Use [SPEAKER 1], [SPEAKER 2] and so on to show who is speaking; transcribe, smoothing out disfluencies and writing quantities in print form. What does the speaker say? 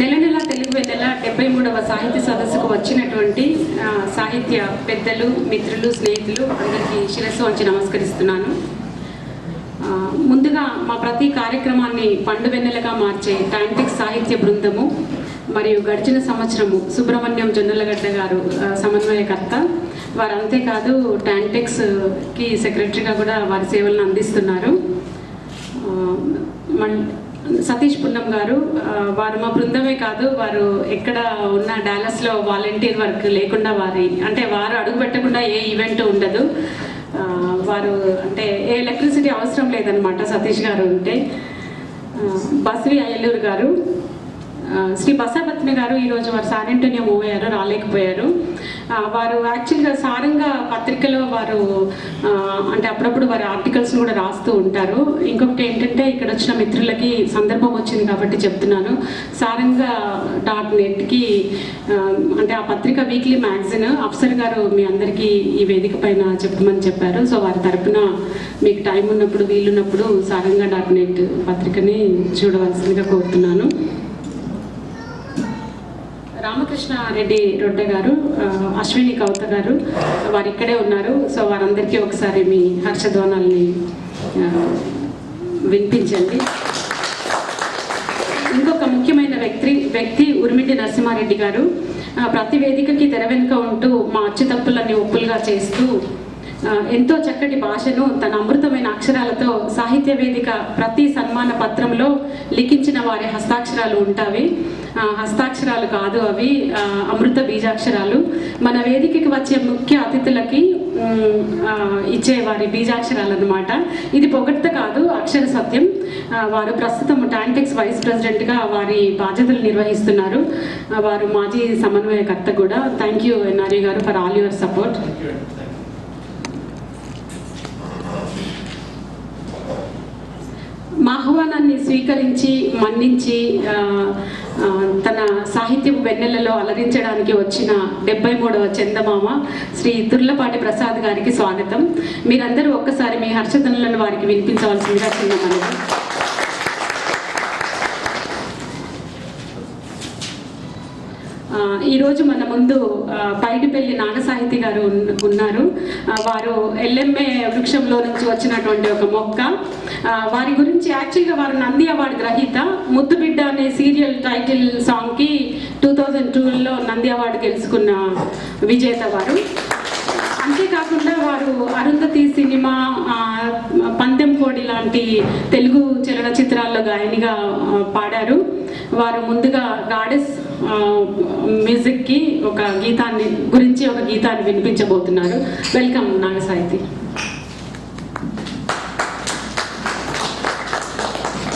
[SPEAKER 1] నెల నెల తెలుగు వెన్నెల 73వ సాహిత్య సదస్సుకు వచ్చినటువంటి సాహిత్య పెద్దలు, మిత్రులు, స్నేహితులు అందరికీ శిరస్సు వంచి నమస్కరిస్తున్నాను. ముందుగా మా ప్రతి కార్యక్రమాన్ని పండు వెన్నెలగా మార్చే టాంటిక్స్ సాహిత్య బృందము మరియు గడిచిన సంవత్సరము సుబ్రహ్మణ్యం జొన్నలగడ్డ గారు సమన్వయకర్త. వారు అంతేకాదు టాంటిక్స్కి సెక్రటరీగా కూడా వారి సేవలను అందిస్తున్నారు. సతీష్ పున్నం గారు, వారు మా బృందమే కాదు, వారు ఎక్కడ ఉన్న డాలస్లో వాలంటీర్ వర్క్ లేకుండా వారు అడుగు పెట్టకుండా ఏ ఈవెంట్ ఉండదు. వారు అంటే ఏ ఎలక్ట్రిసిటీ అవసరం లేదనమాట సతీష్ గారు ఉంటే. బస్వి అయ్యలూరు గారు, శ్రీ బసాపత్ని గారు ఈరోజు వారు సారెంటోనియో మూవ్ అయ్యారు, రాలేకపోయారు. వారు యాక్చువల్గా సారంగా పత్రికలో వారు అంటే అప్పుడప్పుడు వారి ఆర్టికల్స్ని కూడా రాస్తూ ఉంటారు. ఇంకొకటి ఏంటంటే ఇక్కడ వచ్చిన మిత్రులకి సందర్భం వచ్చింది కాబట్టి చెప్తున్నాను. సారంగా.netకి అంటే ఆ పత్రిక వీక్లీ మ్యాగజైన్ అఫ్సర్ గారు మీ అందరికీ ఈ వేదిక పైన చెప్పమని చెప్పారు. సో వారి తరపున మీకు టైం ఉన్నప్పుడు వీలున్నప్పుడు సారంగా.net పత్రికని చూడవలసిందిగా కోరుతున్నాను. రామకృష్ణారెడ్డి రొడ్డ గారు, అశ్విని కౌత గారు వారు ఇక్కడే ఉన్నారు. సో వారందరికీ ఒకసారి మీ హర్షధ్వానాల్ని వినిపించండి. ఇంకొక ముఖ్యమైన వ్యక్తి ఉర్మిటి నరసింహారెడ్డి గారు. ప్రతి వేదికకి తెర వెనుక ఉంటూ మా అచ్చుతప్పులన్నీ ఒప్పులుగా చేస్తూ ఎంతో చక్కటి భాషను తన అమృతమైన అక్షరాలతో సాహిత్య వేదిక ప్రతి సన్మాన పత్రంలో లిఖించిన వారి హస్తాక్షరాలు ఉంటాయి. హస్తాక్షరాలు కాదు, అవి అమృత బీజాక్షరాలు. మన వేదికకి వచ్చే ముఖ్య అతిథులకి ఇచ్చే వారి బీజాక్షరాలు అన్నమాట. ఇది పొగడ్త కాదు, అక్షర సత్యం. వారు ప్రస్తుతం టాంటిక్స్ వైస్ ప్రెసిడెంట్గా వారి బాధ్యతలు నిర్వహిస్తున్నారు. వారు మాజీ సమన్వయకర్త కూడా. థ్యాంక్ యూ ఎన్ఆర్ఈ గారు ఫర్ ఆల్ యువర్ సపోర్ట్. మా ఆహ్వానాన్ని స్వీకరించి మన్నించి తన సాహిత్యపు వెన్నెలలో అలరించడానికి వచ్చిన 73వ చందమామ శ్రీ తుర్లపాటి ప్రసాద్ గారికి స్వాగతం. మీరందరూ ఒక్కసారి మీ హర్షధ్వనులను వారికి వినిపించవలసిందిగా చిన్నమని. ఈరోజు మన ముందు పైడిపల్లి నాగసాహితి గారు ఉన్నారు. వారు ఎల్ఎంఏ వృక్షంలో నుంచి వచ్చినటువంటి ఒక మొక్క. వారి గురించి యాక్చువల్గా వారు నంది అవార్డు గ్రహీత. ముద్దుబిడ్డ అనే సీరియల్ టైటిల్ సాంగ్కి 2002లో నంది అవార్డు గెలుచుకున్న విజేత వారు. అంతేకాకుండా వారు అరుంధతి సినిమా, పందెం కోడి లాంటి తెలుగు చలనచిత్రాల్లో గాయనిగా పాడారు. వారు ముందుగా గాడెస్ మ్యూజిక్కి ఒక గీతాన్ని వినిపించబోతున్నారు. వెల్కమ్ నాగసాహితి.